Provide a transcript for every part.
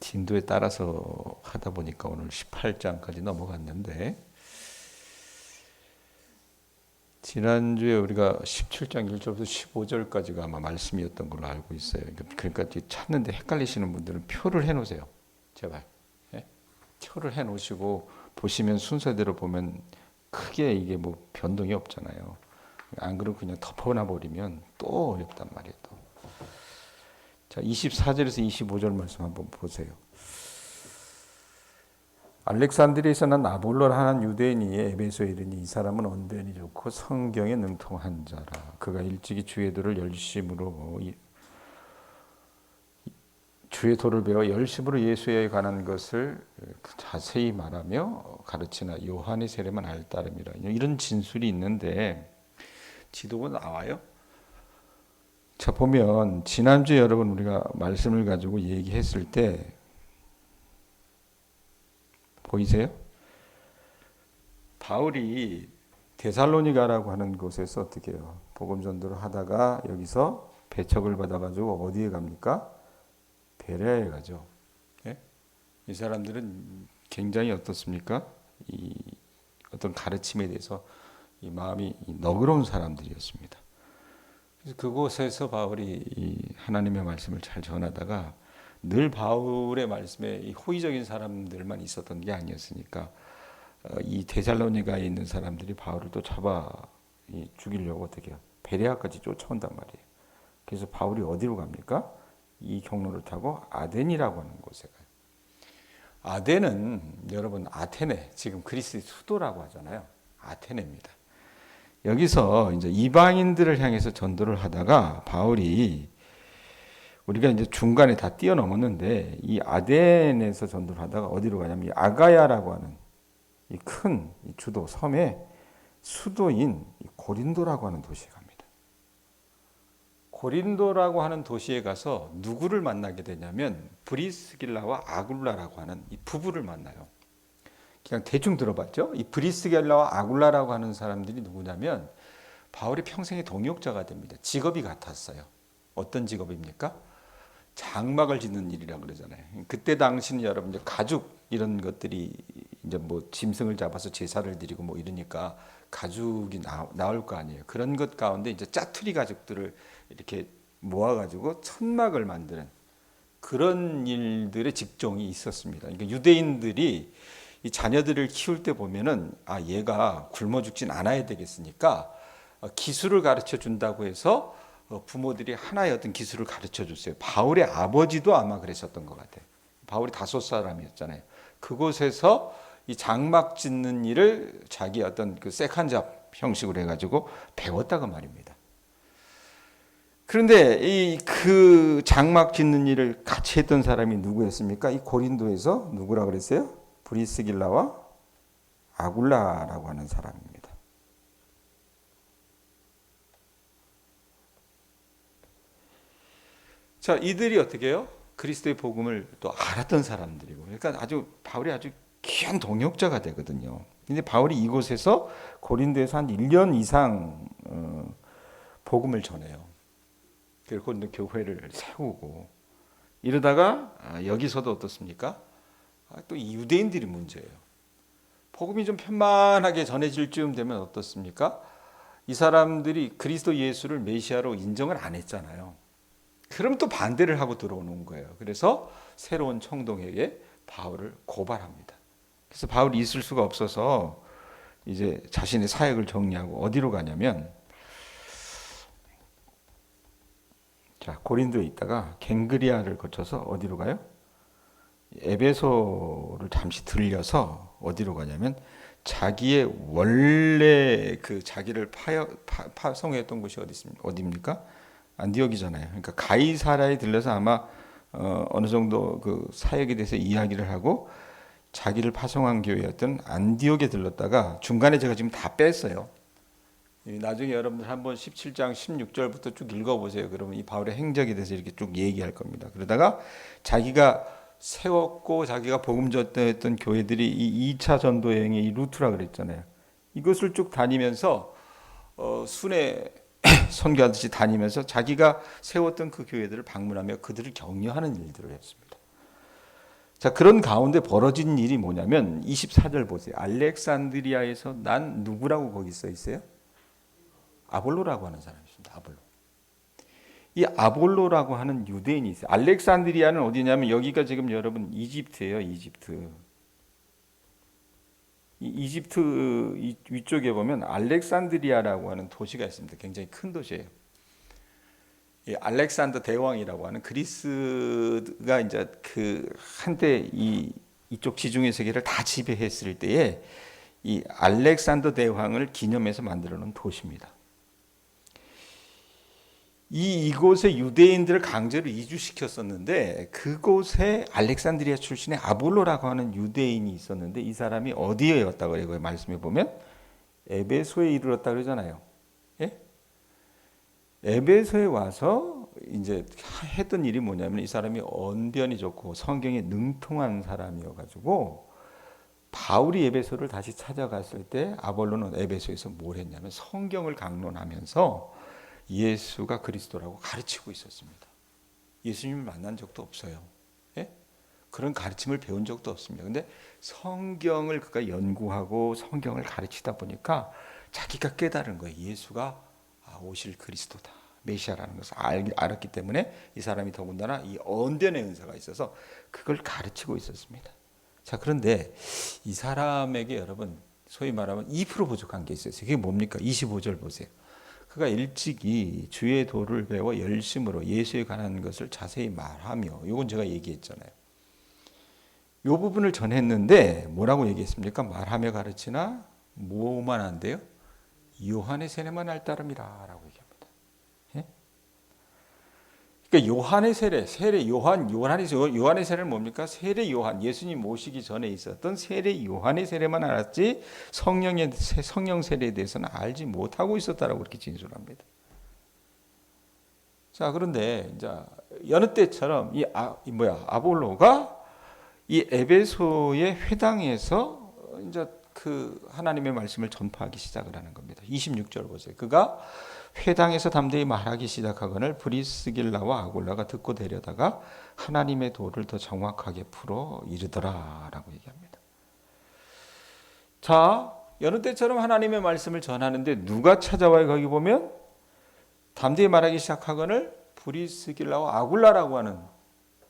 진도에 따라서 하다 보니까 오늘 18장까지 넘어갔는데, 지난주에 우리가 17장 1절부터 15절까지가 아마 말씀이었던 걸로 알고 있어요. 그러니까 찾는데 헷갈리시는 분들은 표를 해놓으세요. 제발. 예? 표를 해놓으시고 보시면 순서대로 보면 크게 이게 뭐 변동이 없잖아요. 안 그러고 그냥 덮어놔 버리면 또 어렵단 말이에요. 또. 자, 24절에서 25절 말씀 한번 보세요. 알렉산드리아에서 난 아볼로라는 유대인이 에베소에 이르니 이 사람은 언변이 좋고 성경에 능통한 자라. 그가 일찍이 주의 도를 열심으로 주의 도를 배워 열심으로 예수에 관한 것을 자세히 말하며 가르치나 요한의 세례만 알 따름이라. 이런 진술이 있는데 지도가 나와요. 자, 보면 지난주에 여러분 우리가 말씀을 가지고 얘기했을 때 보이세요? 바울이 데살로니가라고 하는 곳에서 어떻게 해요? 복음 전도를 하다가 여기서 배척을 받아가지고 어디에 갑니까? 베레아에 가죠. 예? 이 사람들은 굉장히 어떻습니까? 이 어떤 가르침에 대해서 이 마음이 너그러운 사람들이었습니다. 그래서 그곳에서 바울이 이 하나님의 말씀을 잘 전하다가 늘 바울의 말씀에 이 호의적인 사람들만 있었던 게 아니었으니까 이 데살로니가에 있는 사람들이 바울을 또 잡아 죽이려고 어떻게 해요? 베레아까지 쫓아온단 말이에요. 그래서 바울이 어디로 갑니까? 이 경로를 타고 아덴이라고 하는 곳에 가요. 아덴은 여러분 아테네, 지금 그리스의 수도라고 하잖아요. 아테네입니다. 여기서 이제 이방인들을 향해서 전도를 하다가 바울이 우리가 이제 중간에 다 뛰어넘었는데 이 아덴에서 전도를 하다가 어디로 가냐면 이 아가야라고 하는 이 큰 주도 섬의 수도인 고린도라고 하는 도시에 갑니다. 고린도라고 하는 도시에 가서 누구를 만나게 되냐면 브리스길라와 아굴라라고 하는 이 부부를 만나요. 그냥 대충 들어봤죠? 이 브리스길라와 아굴라라고 하는 사람들이 누구냐면 바울이 평생의 동역자가 됩니다. 직업이 같았어요. 어떤 직업입니까? 장막을 짓는 일이라고 그러잖아요. 그때 당시는 여러분 이제 가죽 이런 것들이 이제 뭐 짐승을 잡아서 제사를 드리고 뭐 이러니까 가죽이 나올 거 아니에요. 그런 것 가운데 이제 짜투리 가죽들을 이렇게 모아가지고 천막을 만드는 그런 일들의 직종이 있었습니다. 그러니까 유대인들이 이 자녀들을 키울 때 보면은 아 얘가 굶어 죽진 않아야 되겠으니까 기술을 가르쳐 준다고 해서 부모들이 하나의 어떤 기술을 가르쳐 줬어요. 바울의 아버지도 아마 그랬었던 것 같아요. 바울이 5사람이었잖아요. 그곳에서 이 장막 짓는 일을 자기 어떤 그 세컨잡 형식으로 해가지고 배웠다고 말입니다. 그런데 이 그 장막 짓는 일을 같이 했던 사람이 누구였습니까? 이 고린도에서 누구라 그랬어요? 브리스길라와 아굴라라고 하는 사람입니다. 자, 이들이 어떻게 해요? 그리스도의 복음을 또 알았던 사람들이고, 그러니까 아주 바울이 아주 귀한 동역자가 되거든요. 근데 바울이 이곳에서 고린도에서 한 1년 이상 복음을 전해요. 그리고 고린도 교회를 세우고 이러다가 여기서도 어떻습니까? 또 이 유대인들이 문제예요. 복음이 좀 편만하게 전해질 쯤 되면 어떻습니까? 이 사람들이 그리스도 예수를 메시아로 인정을 안 했잖아요. 그럼 또 반대를 하고 들어오는 거예요. 그래서 새로운 총독에게 바울을 고발합니다. 그래서 바울이 있을 수가 없어서 이제 자신의 사역을 정리하고 어디로 가냐면 자, 고린도에 있다가 갱그리아를 거쳐서 어디로 가요? 에베소를 잠시 들려서 어디로 가냐면 자기의 원래 그 자기를 파송했던 곳이 어디입니까? 안디옥이잖아요. 그러니까 가이사라에 들려서 아마 어느 정도 그 사역에 대해서 이야기를 하고 자기를 파송한 교회였던 안디옥에 들렀다가 중간에 제가 지금 다 뺐어요. 나중에 여러분들 한번 17장 16절부터 쭉 읽어보세요. 그러면 이 바울의 행적에 대해서 이렇게 쭉 얘기할 겁니다. 그러다가 자기가 세웠고 자기가 복음 전도했던 교회들이 이 2차 전도 여행의 이 루트라 그랬잖아요. 이것을 쭉 다니면서 순회 선교하듯이 다니면서 자기가 세웠던 그 교회들을 방문하며 그들을 격려하는 일들을 했습니다. 자, 그런 가운데 벌어진 일이 뭐냐면 24절 보세요. 알렉산드리아에서 난 누구라고 거기 써 있어요? 아볼로라고 하는 사람이 있습니다. 아볼로. 이 아볼로라고 하는 유대인이 있어요. 알렉산드리아는 어디냐면 여기가 지금 여러분 이집트예요. 이집트. 이 이집트 위쪽에 보면 알렉산드리아라고 하는 도시가 있습니다. 굉장히 큰 도시예요. 이 알렉산더 대왕이라고 하는 그리스가 이제 그 한때 이쪽 지중해 세계를 다 지배했을 때에 이 알렉산더 대왕을 기념해서 만들어 놓은 도시입니다. 이곳에 유대인들을 강제로 이주시켰었는데 그곳에 알렉산드리아 출신의 아볼로라고 하는 유대인이 있었는데 이 사람이 어디에 왔다고 그래요? 말씀해 보면 에베소에 이르렀다 그러잖아요. 예? 에베소에 와서 이제 했던 일이 뭐냐면 이 사람이 언변이 좋고 성경에 능통한 사람이어가지고 바울이 에베소를 다시 찾아갔을 때 아볼로는 에베소에서 뭘 했냐면 성경을 강론하면서 예수가 그리스도라고 가르치고 있었습니다. 예수님을 만난 적도 없어요. 예? 그런 가르침을 배운 적도 없습니다. 근데 성경을 그가 연구하고 성경을 가르치다 보니까 자기가 깨달은 거예요. 예수가 오실 그리스도다. 메시아라는 것을 알았기 때문에 이 사람이 더군다나 이 언변의 은사가 있어서 그걸 가르치고 있었습니다. 자, 그런데 이 사람에게 여러분 소위 말하면 2% 부족한 게 있어요. 그게 뭡니까? 25절 보세요. 그가 일찍이 주의 도를 배워 열심으로 예수에 관한 것을 자세히 말하며, 이건 제가 얘기했잖아요. 이 부분을 전했는데 뭐라고 얘기했습니까? 말하며 가르치나 뭐만 한대요? 요한의 세례만 할 따름이라라고 얘기합니다. 예? 그러니까 요한의 요한의 세례는 뭡니까? 세례 요한, 예수님 모시기 전에 있었던 세례 요한의 세례만 알았지 성령 세례에 대해서는 알지 못하고 있었다라고 그렇게 진술합니다. 자, 그런데 이제 여느 때처럼 아볼로가 이 에베소의 회당에서 이제 그 하나님의 말씀을 전파하기 시작을 하는 겁니다. 26절 보세요. 그가 회당에서 담대히 말하기 시작하거늘 브리스길라와 아굴라가 듣고 데려다가 하나님의 도를 더 정확하게 풀어 이르더라라고 얘기합니다. 자, 여느 때처럼 하나님의 말씀을 전하는데 누가 찾아와요? 거기 보면 담대히 말하기 시작하거늘 브리스길라와 아굴라라고 하는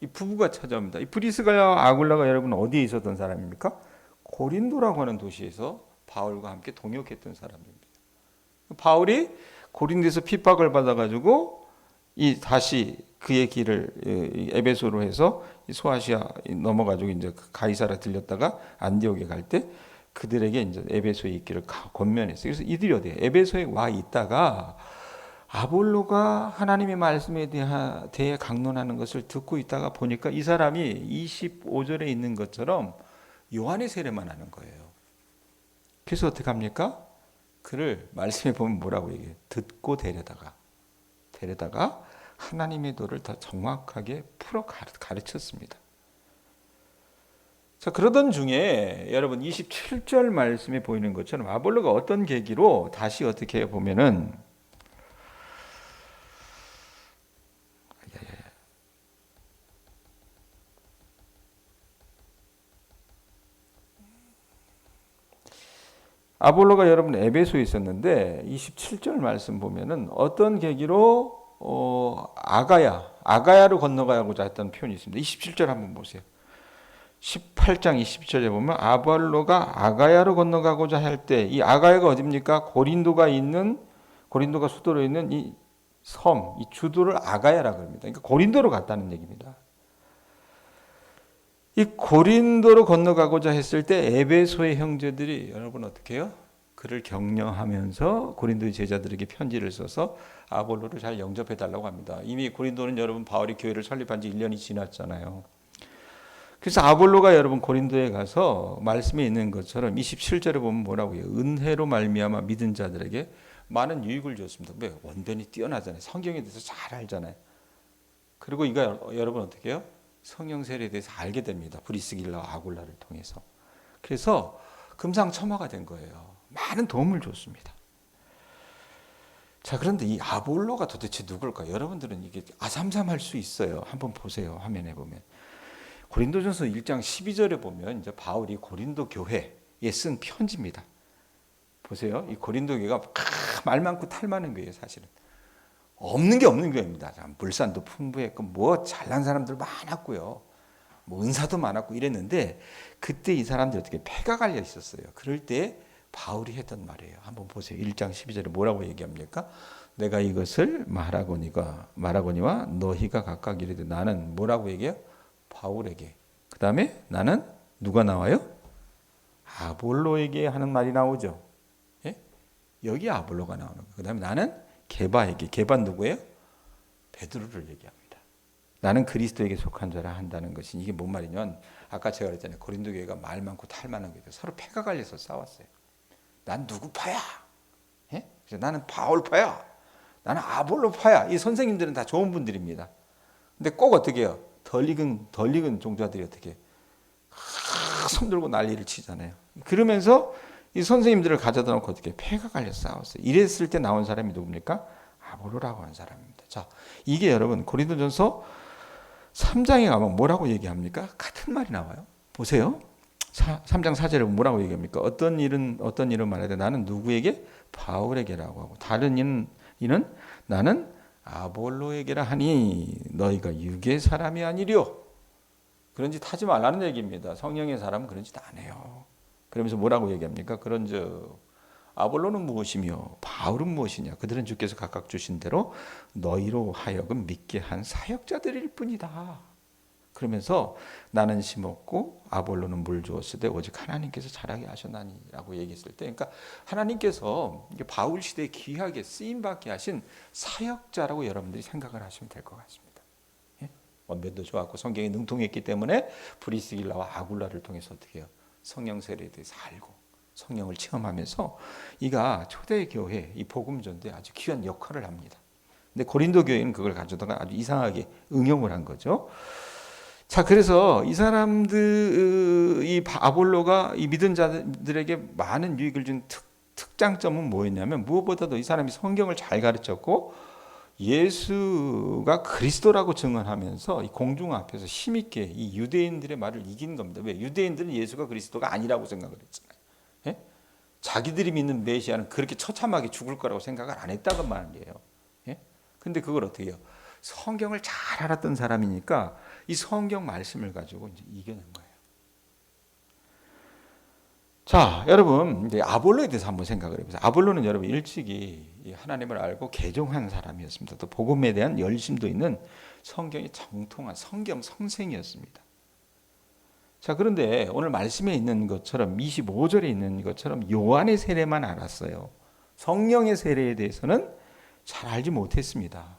이 부부가 찾아옵니다. 이 브리스길라와 아굴라가 여러분 어디에 있었던 사람입니까? 고린도라고 하는 도시에서 바울과 함께 동역했던 사람입니다. 바울이 고린도에서 핍박을 받아가지고 다시 그의 길을 에베소로 해서 소아시아 넘어가지고 이제 가이사라 들렸다가 안디옥에 갈 때 그들에게 이제 에베소에 있기를 권면했어요. 그래서 이들이 어디에 에베소에 와 있다가 아볼로가 하나님의 말씀에 대해 강론하는 것을 듣고 있다가 보니까 이 사람이 25절에 있는 것처럼 요한의 세례만 하는 거예요. 그래서 어떻게 합니까? 그를 말씀에 보면 뭐라고 얘기해요? 듣고 데려다가 하나님의 도를 더 정확하게 풀어 가르쳤습니다. 자, 그러던 중에 여러분 27절 말씀에 보이는 것처럼 아볼로가 어떤 계기로 다시 어떻게 보면은 아볼로가 여러분 에베소에 있었는데 27절 말씀 보면은 어떤 계기로 아가야로 건너가고자 했던 표현이 있습니다. 27절 한번 보세요. 18장 20절에 보면 아볼로가 아가야로 건너가고자 할 때 이 아가야가 어디입니까? 고린도가 수도로 있는 이 섬, 이 주도를 아가야라고 합니다. 그러니까 고린도로 갔다는 얘기입니다. 이 고린도로 건너가고자 했을 때 에베소의 형제들이 여러분 어떻게 해요? 그를 격려하면서 고린도의 제자들에게 편지를 써서 아볼로를 잘 영접해 달라고 합니다. 이미 고린도는 여러분 바울이 교회를 설립한 지 1년이 지났잖아요. 그래서 아볼로가 여러분 고린도에 가서 말씀에 있는 것처럼 27절에 보면 뭐라고 해요? 은혜로 말미암아 믿은 자들에게 많은 유익을 줬습니다. 왜? 원변이 뛰어나잖아요. 성경에 대해서 잘 알잖아요. 그리고 이거 여러분 어떻게 해요? 성령 세례에 대해서 알게 됩니다. 브리스길라와 아굴라를 통해서. 그래서 금상첨화가 된 거예요. 많은 도움을 줬습니다. 자, 그런데 이 아볼로가 도대체 누굴까? 여러분들은 이게 아삼삼할 수 있어요. 한번 보세요. 화면에 보면. 고린도전서 1장 12절에 보면 이제 바울이 고린도 교회에 쓴 편지입니다. 보세요. 이 고린도 교회가 말 많고 탈 많은 교회예요, 사실은. 없는 게 없는 교회입니다. 물산도 풍부했고 뭐 잘난 사람들 많았고요. 뭐 은사도 많았고 이랬는데 그때 이 사람들이 어떻게 폐가 갈려 있었어요. 그럴 때 바울이 했던 말이에요. 한번 보세요. 1장 12절에 뭐라고 얘기합니까? 내가 이것을 말하거니와 너희가 각각 이르되 나는 뭐라고 얘기해요? 바울에게. 그 다음에 나는 누가 나와요? 아볼로에게 하는 말이 나오죠. 예? 여기 아볼로가 나오는 거예요. 그 다음에 나는 게바에게. 게바는 누구예요? 베드로를 얘기합니다. 나는 그리스도에게 속한 자라 한다는 것이 이게 뭔 말이냐면 아까 제가 그랬잖아요. 고린도 교회가 말 많고 탈 많은 교회 서로 패가 갈려서 싸웠어요. 난 누구 파야? 예? 그래서 나는 바울 파야. 나는 아볼로 파야. 이 선생님들은 다 좋은 분들입니다. 근데 꼭 어떻게 해요? 덜 익은 종자들이 어떻게 손 들고 난리를 치잖아요. 그러면서 이 선생님들을 가져다 놓고 어떻게 폐가 갈려 싸웠어요. 이랬을 때 나온 사람이 누굽니까? 아볼로라고 하는 사람입니다. 자, 이게 여러분 고린도전서 3장에 가면 뭐라고 얘기합니까? 같은 말이 나와요. 보세요. 3장 4절에 뭐라고 얘기합니까? 어떤 일은 말하되 나는 누구에게? 바울에게라고 하고 다른 이는 나는 아볼로에게라 하니 너희가 육의 사람이 아니려. 그런 짓 하지 말라는 얘기입니다. 성령의 사람은 그런 짓 안 해요. 그러면서 뭐라고 얘기합니까? 그런즉 아볼로는 무엇이며 바울은 무엇이냐? 그들은 주께서 각각 주신 대로 너희로 하여금 믿게 한 사역자들일 뿐이다. 그러면서 나는 심었고 아볼로는 물 주었으되 오직 하나님께서 자라게 하셨나니라고 얘기했을 때, 그러니까 하나님께서 바울 시대에 귀하게 쓰임 받게 하신 사역자라고 여러분들이 생각을 하시면 될 것 같습니다. 예? 언변도 좋았고 성경에 능통했기 때문에 브리스길라와 아굴라를 통해서 어떻게 해요? 성령 세례에 대해서 알고 성령을 체험하면서 이가 초대교회 이 복음 전도에 아주 귀한 역할을 합니다. 근데 고린도 교회는 그걸 가져다가 아주 이상하게 응용을 한 거죠. 자, 그래서 이 사람들, 이 아볼로가 이 믿은 자들에게 많은 유익을 준 특장점은 뭐였냐면 무엇보다도 이 사람이 성경을 잘 가르쳤고 예수가 그리스도라고 증언하면서 이 공중 앞에서 힘있게 이 유대인들의 말을 이긴 겁니다. 왜? 유대인들은 예수가 그리스도가 아니라고 생각을 했잖아요. 예? 자기들이 믿는 메시아는 그렇게 처참하게 죽을 거라고 생각을 안 했다고 말이에요. 예? 근데 그걸 어떻게 해요? 성경을 잘 알았던 사람이니까 이 성경 말씀을 가지고 이제 이겨낸 거예요. 자, 여러분 이제 아볼로에 대해서 한번 생각을 해보세요. 아볼로는 여러분 일찍이 하나님을 알고 개종한 사람이었습니다. 또 복음에 대한 열심도 있는 성경이 정통한 성경 성생이었습니다. 자, 그런데 오늘 말씀에 있는 것처럼 25절에 있는 것처럼 요한의 세례만 알았어요. 성령의 세례에 대해서는 잘 알지 못했습니다.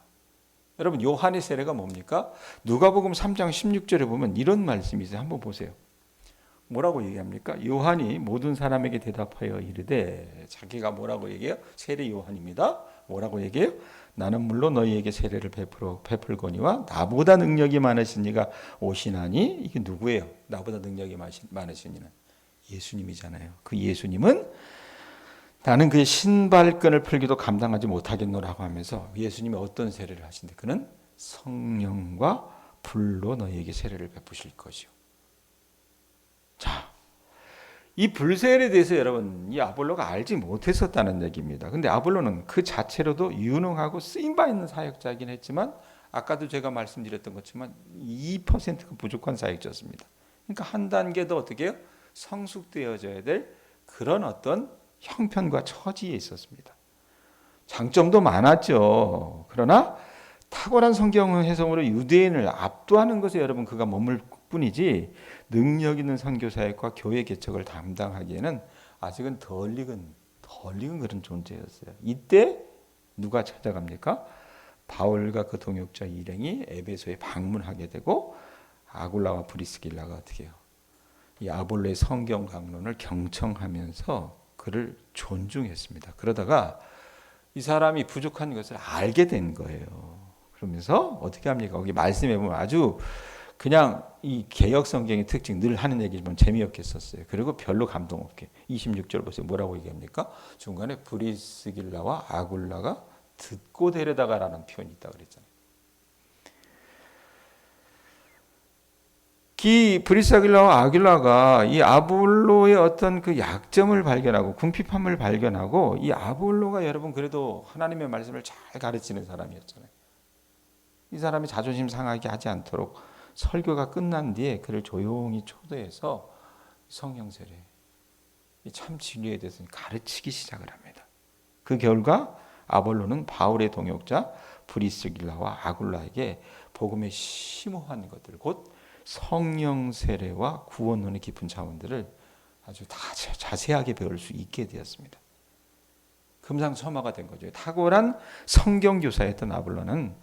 여러분 요한의 세례가 뭡니까? 누가복음 3장 16절에 보면 이런 말씀이 있어요. 한번 보세요. 뭐라고 얘기합니까? 요한이 모든 사람에게 대답하여 이르되, 자기가 뭐라고 얘기해요? 세례 요한입니다. 뭐라고 얘기해요? 나는 물론 너희에게 세례를 베풀거니와 나보다 능력이 많으신 이가 오시나니. 이게 누구예요? 나보다 능력이 많으신 이는 예수님이잖아요. 그 예수님은 나는 그의 신발끈을 풀기도 감당하지 못하겠노라고 하면서 예수님이 어떤 세례를 하신대? 그는 성령과 불로 너희에게 세례를 베푸실 것이요. 자, 이 불세례에 대해서 여러분 이 아볼로가 알지 못했었다는 얘기입니다. 근데 아볼로는 그 자체로도 유능하고 쓰임바 있는 사역자이긴 했지만 아까도 제가 말씀드렸던 것처럼 2%가 부족한 사역자였습니다. 그러니까 한 단계 더 어떻게 해요? 성숙되어져야 될 그런 어떤 형편과 처지에 있었습니다. 장점도 많았죠. 그러나 탁월한 성경 해석으로 유대인을 압도하는 것에 여러분 그가 머물 뿐이지 능력 있는 선교 사역과 교회 개척을 담당하기에는 아직은 덜 익은 그런 존재였어요. 이때 누가 찾아갑니까? 바울과 그 동역자 일행이 에베소에 방문하게 되고 아굴라와 브리스길라가 어떻게 해요? 이 아볼로의 성경 강론을 경청하면서 그를 존중했습니다. 그러다가 이 사람이 부족한 것을 알게 된 거예요. 그러면서 어떻게 합니까? 거기 말씀해 보면 아주 그냥 이 개역 성경의 특징 늘 하는 얘기지만 재미없게 썼어요. 그리고 별로 감동 없게 26절 보세요. 뭐라고 얘기합니까? 중간에 브리스길라와 아굴라가 듣고 데려다가라는 표현이 있다고 그랬잖아요. 이 브리스아길라와 아길라가 이 아볼로의 어떤 그 약점을 발견하고 궁핍함을 발견하고, 이 아볼로가 여러분 그래도 하나님의 말씀을 잘 가르치는 사람이었잖아요. 이 사람이 자존심 상하게 하지 않도록 설교가 끝난 뒤에 그를 조용히 초대해서 성령 세례, 참 진리에 대해서 가르치기 시작을 합니다. 그 결과 아볼로는 바울의 동역자 브리스길라와 아굴라에게 복음의 심오한 것들, 곧 성령 세례와 구원론의 깊은 차원들을 아주 다 자세하게 배울 수 있게 되었습니다. 금상첨화가 된 거죠. 탁월한 성경 교사였던 아볼로는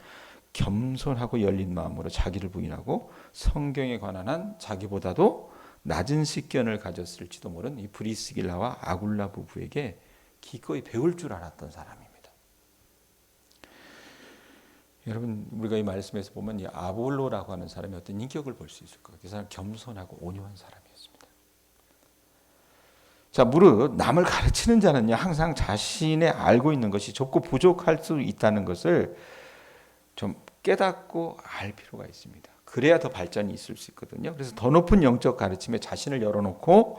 겸손하고 열린 마음으로 자기를 부인하고 성경에 관한 한 자기보다도 낮은 식견을 가졌을지도 모른 이 브리스길라와 아굴라 부부에게 기꺼이 배울 줄 알았던 사람입니다. 여러분, 우리가 이 말씀에서 보면 이 아볼로라고 하는 사람이 어떤 인격을 볼 수 있을 것 같아요. 그 사람 겸손하고 온유한 사람이었습니다. 자, 무릇 남을 가르치는 자는요, 항상 자신의 알고 있는 것이 좁고 부족할 수 있다는 것을 좀 깨닫고 알 필요가 있습니다. 그래야 더 발전이 있을 수 있거든요. 그래서 더 높은 영적 가르침에 자신을 열어놓고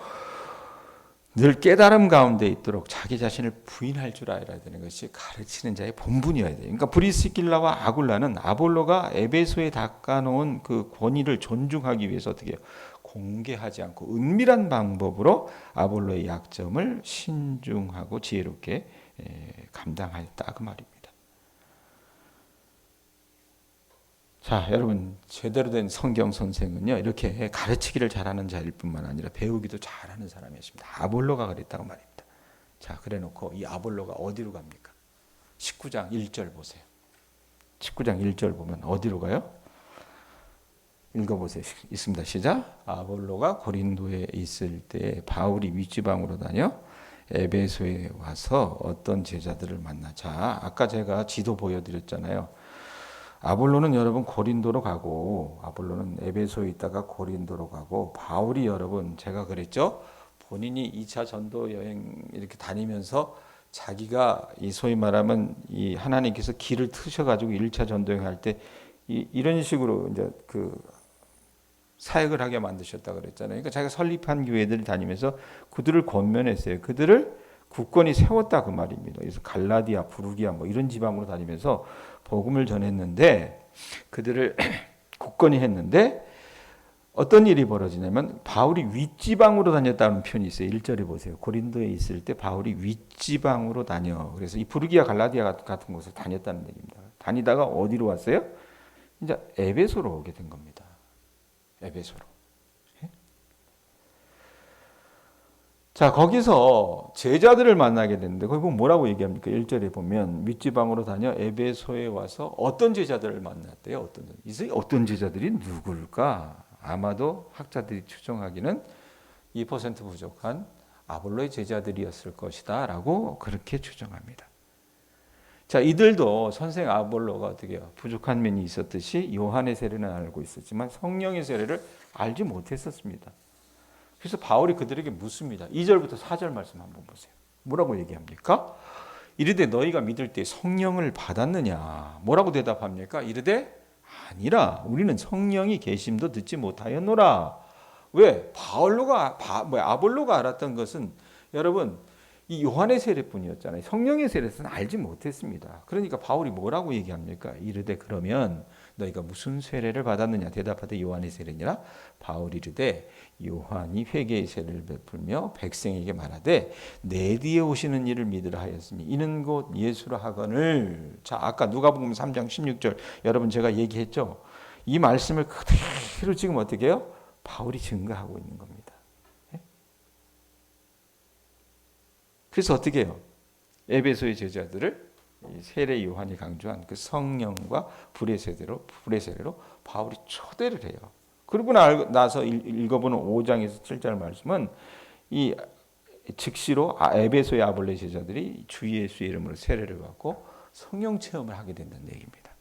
늘 깨달음 가운데 있도록 자기 자신을 부인할 줄 알아야 되는 것이 가르치는 자의 본분이어야 돼요. 그러니까 브리스길라와 아굴라는 아볼로가 에베소에 닦아놓은 그 권위를 존중하기 위해서 어떻게 해요? 공개하지 않고 은밀한 방법으로 아볼로의 약점을 신중하고 지혜롭게 감당했다 그 말입니다. 자, 여러분, 제대로 된 성경 선생은요, 이렇게 가르치기를 잘하는 자일 뿐만 아니라 배우기도 잘하는 사람이었습니다. 아볼로가 그랬다고 말입니다. 자, 그래 놓고 이 아볼로가 어디로 갑니까? 19장 1절 보세요. 19장 1절 보면 어디로 가요? 읽어보세요. 있습니다. 시작. 아볼로가 고린도에 있을 때 바울이 윗지방으로 다녀 에베소에 와서 어떤 제자들을 만나. 자, 아까 제가 지도 보여드렸잖아요. 아볼로는 여러분 고린도로 가고, 아볼로는 에베소에 있다가 고린도로 가고, 바울이 여러분 제가 그랬죠? 본인이 2차 전도 여행 이렇게 다니면서 자기가 이 소위 말하면 이 하나님께서 길을 트셔가지고 1차 전도 여행 할 때 이런 식으로 이제 그 사역을 하게 만드셨다 그랬잖아요. 그러니까 자기가 설립한 교회들을 다니면서 그들을 권면했어요. 그들을 굳건히 세웠다 그 말입니다. 그래서 갈라디아, 부르기아 뭐 이런 지방으로 다니면서 복음을 전했는데, 그들을 굳건히 했는데 어떤 일이 벌어지냐면 바울이 윗지방으로 다녔다는 표현이 있어요. 1절에 보세요. 고린도에 있을 때 바울이 윗지방으로 다녀. 그래서 이 부르기아, 갈라디아 같은 곳에 다녔다는 얘기입니다. 다니다가 어디로 왔어요? 이제 에베소로 오게 된 겁니다. 에베소로. 자, 거기서 제자들을 만나게 되는데 거기 보면 뭐라고 얘기합니까? 1절에 보면 윗지방으로 다녀 에베소에 와서 어떤 제자들을 만났대요? 어떤 제자들이 누굴까? 아마도 학자들이 추정하기는 2% 부족한 아볼로의 제자들이었을 것이다 라고 그렇게 추정합니다. 자, 이들도 선생 아볼로가 어떻게 해요? 부족한 면이 있었듯이 요한의 세례는 알고 있었지만 성령의 세례를 알지 못했었습니다. 그래서 바울이 그들에게 묻습니다. 2절부터 4절 말씀 한번 보세요. 뭐라고 얘기합니까? 이르되 너희가 믿을 때 성령을 받았느냐? 뭐라고 대답합니까? 이르되 아니라 우리는 성령이 계심도 듣지 못하였노라. 왜? 아볼로가 알았던 것은 여러분 이 요한의 세례뿐이었잖아요. 성령의 세례는 알지 못했습니다. 그러니까 바울이 뭐라고 얘기합니까? 이르되 그러면 너희가 무슨 세례를 받았느냐? 대답하되 요한의 세례니라. 바울이 이르되 요한이 회개의 세례를 베풀며 백성에게 말하되 내 뒤에 오시는 이를 믿으라 하였으니 이는 곧 예수라 하거늘. 자, 아까 누가복음 3장 16절 여러분 제가 얘기했죠. 이 말씀을 그대로 지금 어떻게 해요? 바울이 증거하고 있는 겁니다. 그래서 어떻게 해요? 에베소의 제자들을 세례 요한이 강조한 그 성령과 불의 세례로 바울이 초대를 해요. 그러고 나서 읽어보는 5장에서 7절 말씀은 이 즉시로 에베소의 아볼레 제자들이 주 예수의 이름으로 세례를 받고 성령 체험을 하게 된다는 얘기입니다.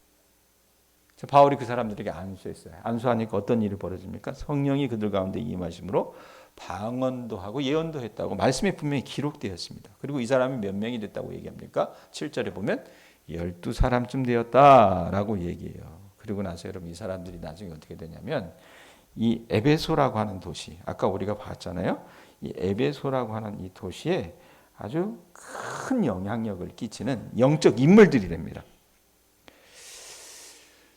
바울이 그 사람들에게 안수했어요. 안수하니까 어떤 일이 벌어집니까? 성령이 그들 가운데 임하심으로 방언도 하고 예언도 했다고 말씀에 분명히 기록되었습니다. 그리고 이 사람이 몇 명이 됐다고 얘기합니까? 7절에 보면 12사람쯤 되었다라고 얘기해요. 그리고 나서 여러분 이 사람들이 나중에 어떻게 되냐면 이 에베소라고 하는 도시, 아까 우리가 봤잖아요. 이 에베소라고 하는 이 도시에 아주 큰 영향력을 끼치는 영적 인물들이랍니다.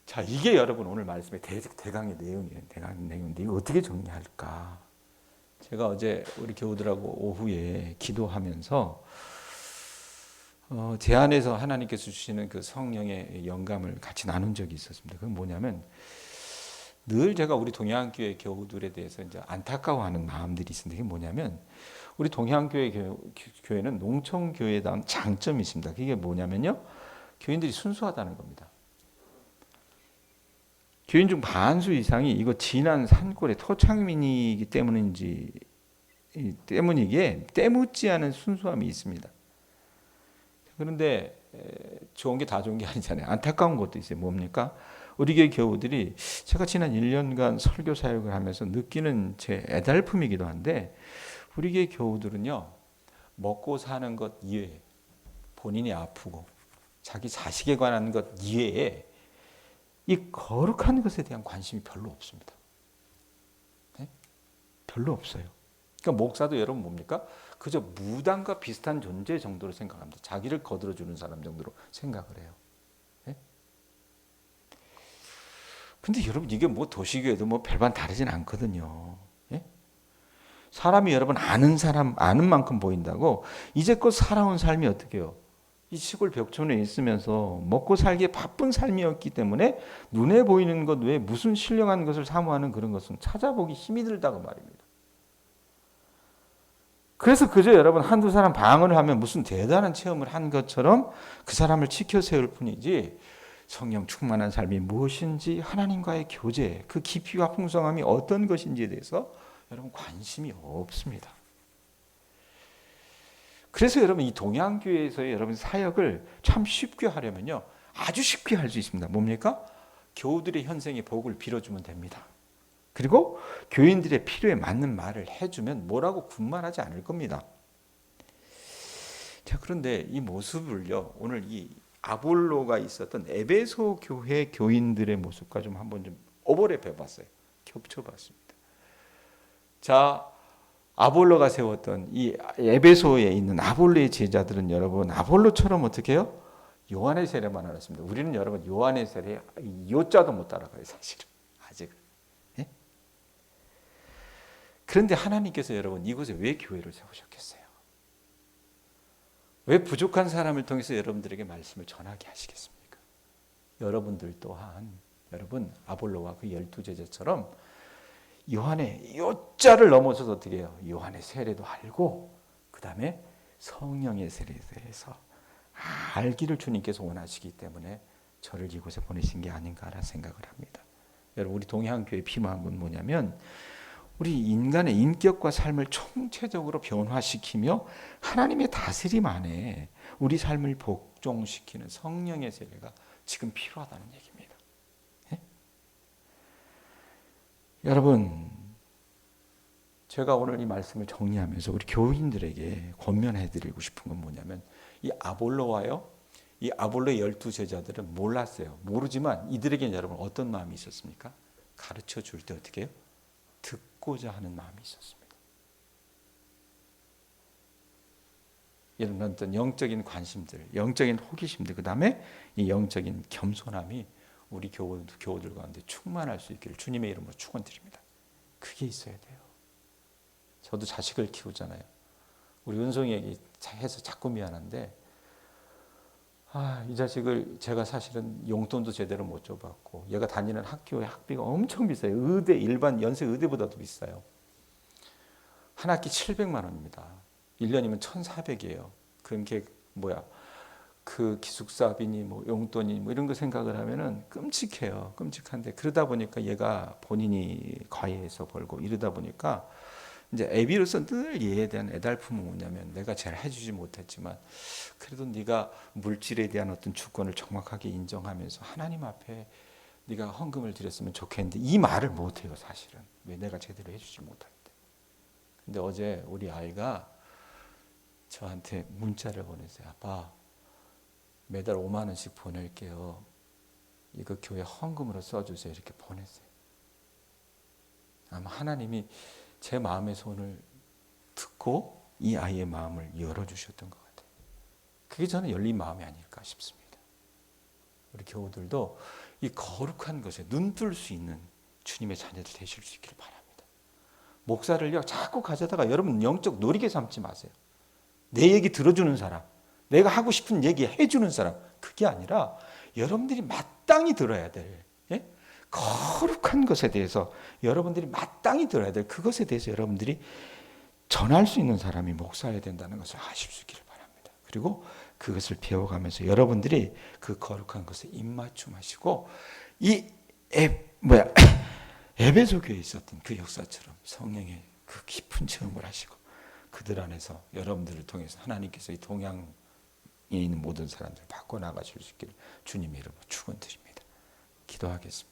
자, 이게 여러분 오늘 말씀의 대강의 내용이에요. 대강의 내용인데 이거 어떻게 정리할까? 제가 어제 우리 교우들하고 오후에 기도하면서 제 안에서 하나님께서 주시는 그 성령의 영감을 같이 나눈 적이 있었습니다. 그건 뭐냐면 늘 제가 우리 동양교회 교우들에 대해서 이제 안타까워하는 마음들이 있는데 그게 뭐냐면 우리 동양교회 교회는 농촌교회다운 장점이 있습니다. 그게 뭐냐면요, 교인들이 순수하다는 겁니다. 교인 중 반수 이상이 이거 진한 산골의 토착민이기 때문이기에 때묻지 않은 순수함이 있습니다. 그런데 좋은 게 다 좋은 게 아니잖아요. 안타까운 것도 있어요. 뭡니까? 우리 교회 교우들이 제가 지난 1년간 설교 사역을 하면서 느끼는 제 애달픔이기도 한데 우리 교회 교우들은요, 먹고 사는 것 이외에 본인이 아프고 자기 자식에 관한 것 이외에 이 거룩한 것에 대한 관심이 별로 없습니다. 네? 별로 없어요. 그러니까 목사도 여러분 뭡니까? 그저 무당과 비슷한 존재 정도로 생각합니다. 자기를 거들어주는 사람 정도로 생각을 해요. 네? 근데 여러분 이게 뭐 도시교회도 뭐 별반 다르진 않거든요. 네? 사람이 여러분 아는 사람 아는 만큼 보인다고 이제껏 살아온 삶이 어떻게 해요? 이 시골 벽촌에 있으면서 먹고 살기에 바쁜 삶이었기 때문에 눈에 보이는 것 외에 무슨 신령한 것을 사모하는 그런 것은 찾아보기 힘이 들다고 말입니다. 그래서 그저 여러분 한두 사람 방언을 하면 무슨 대단한 체험을 한 것처럼 그 사람을 지켜 세울 뿐이지 성령 충만한 삶이 무엇인지 하나님과의 교제, 그 깊이와 풍성함이 어떤 것인지에 대해서 여러분 관심이 없습니다. 그래서 여러분 이 동양교회에서의 여러분 사역을 참 쉽게 하려면요, 아주 쉽게 할 수 있습니다. 뭡니까? 교우들의 현생의 복을 빌어주면 됩니다. 그리고 교인들의 필요에 맞는 말을 해주면 뭐라고 군말하지 않을 겁니다. 자, 그런데 이 모습을요, 오늘 이 아볼로가 있었던 에베소 교회 교인들의 모습과 좀 한번 좀 오버랩 해봤어요. 겹쳐봤습니다. 자, 아볼로가 세웠던 이 에베소에 있는 아볼로의 제자들은 여러분 아볼로처럼 어떻게 해요? 요한의 세례만 알았습니다. 우리는 여러분 요한의 세례 요자도 못 따라가요, 사실은 아직은. 예? 그런데 하나님께서 여러분 이곳에 왜 교회를 세우셨겠어요? 왜 부족한 사람을 통해서 여러분들에게 말씀을 전하게 하시겠습니까? 여러분들 또한 여러분 아볼로와 그 12제자처럼 요한의 요자를 넘어서서 어떻게 해요? 요한의 세례도 알고 그 다음에 성령의 세례에 대해서 알기를 주님께서 원하시기 때문에 저를 이곳에 보내신 게 아닌가라 생각을 합니다. 여러분 우리 동양교회 필요한 건 뭐냐면 우리 인간의 인격과 삶을 총체적으로 변화시키며 하나님의 다스림 안에 우리 삶을 복종시키는 성령의 세례가 지금 필요하다는 얘기입니다. 예? 여러분 제가 오늘 이 말씀을 정리하면서 우리 교인들에게 권면해드리고 싶은 건 뭐냐면 이 아볼로와요, 이 아볼로의 12제자들은 몰랐어요. 모르지만 이들에게는 여러분 어떤 마음이 있었습니까? 가르쳐 줄 때 어떻게 해요? 듣고자 하는 마음이 있었습니다. 이런 어떤 영적인 관심들, 영적인 호기심들, 그 다음에 이 영적인 겸손함이 우리 교우들 가운데 충만할 수 있기를 주님의 이름으로 축원드립니다. 그게 있어야 돼요. 저도 자식을 키우잖아요. 우리 은송이에게 해서 자꾸 미안한데 이 자식을 제가 사실은 용돈도 제대로 못 줘봤고 얘가 다니는 학교의 학비가 엄청 비싸요. 의대 일반 연세 의대보다도 비싸요. 한 학기 700만 원입니다. 1년이면 1,400이에요. 그럼 걔 그 기숙사비니 용돈이 이런 거 생각을 하면은 끔찍해요. 끔찍한데 그러다 보니까 얘가 본인이 과외해서 벌고 이러다 보니까 이제 애비로서 늘 얘에 대한 애달픔은 뭐냐면 내가 잘 해주지 못했지만 그래도 네가 물질에 대한 어떤 주권을 정확하게 인정하면서 하나님 앞에 네가 헌금을 드렸으면 좋겠는데 이 말을 못해요. 사실은 왜 내가 제대로 해주지 못하는데. 근데 어제 우리 아이가 저한테 문자를 보냈어요. 아빠 매달 5만 원씩 보낼게요. 이거 교회 헌금으로 써주세요. 이렇게 보냈어요. 아마 하나님이 제 마음의 소원을 듣고 이 아이의 마음을 열어주셨던 것 같아요. 그게 저는 열린 마음이 아닐까 싶습니다. 우리 교우들도 이 거룩한 것에 눈뜰 수 있는 주님의 자녀들 되실 수 있기를 바랍니다. 목사를요 자꾸 가져다가 여러분 영적 놀이게 삼지 마세요. 내 얘기 들어주는 사람, 내가 하고 싶은 얘기 해주는 사람, 그게 아니라 여러분들이 마땅히 들어야 될 거룩한 것에 대해서 여러분들이 마땅히 들어야 될 그것에 대해서 여러분들이 전할 수 있는 사람이 목사여야 된다는 것을 아실 수 있기를 바랍니다. 그리고 그것을 배워가면서 여러분들이 그 거룩한 것에 입맞춤하시고 이 에베소 교회에 있었던 그 역사처럼 성령의 그 깊은 체험을 하시고 그들 안에서 여러분들을 통해서 하나님께서 이 동양에 있는 모든 사람들을 바꿔나가실 수 있기를 주님의 이름으로 축원드립니다. 기도하겠습니다.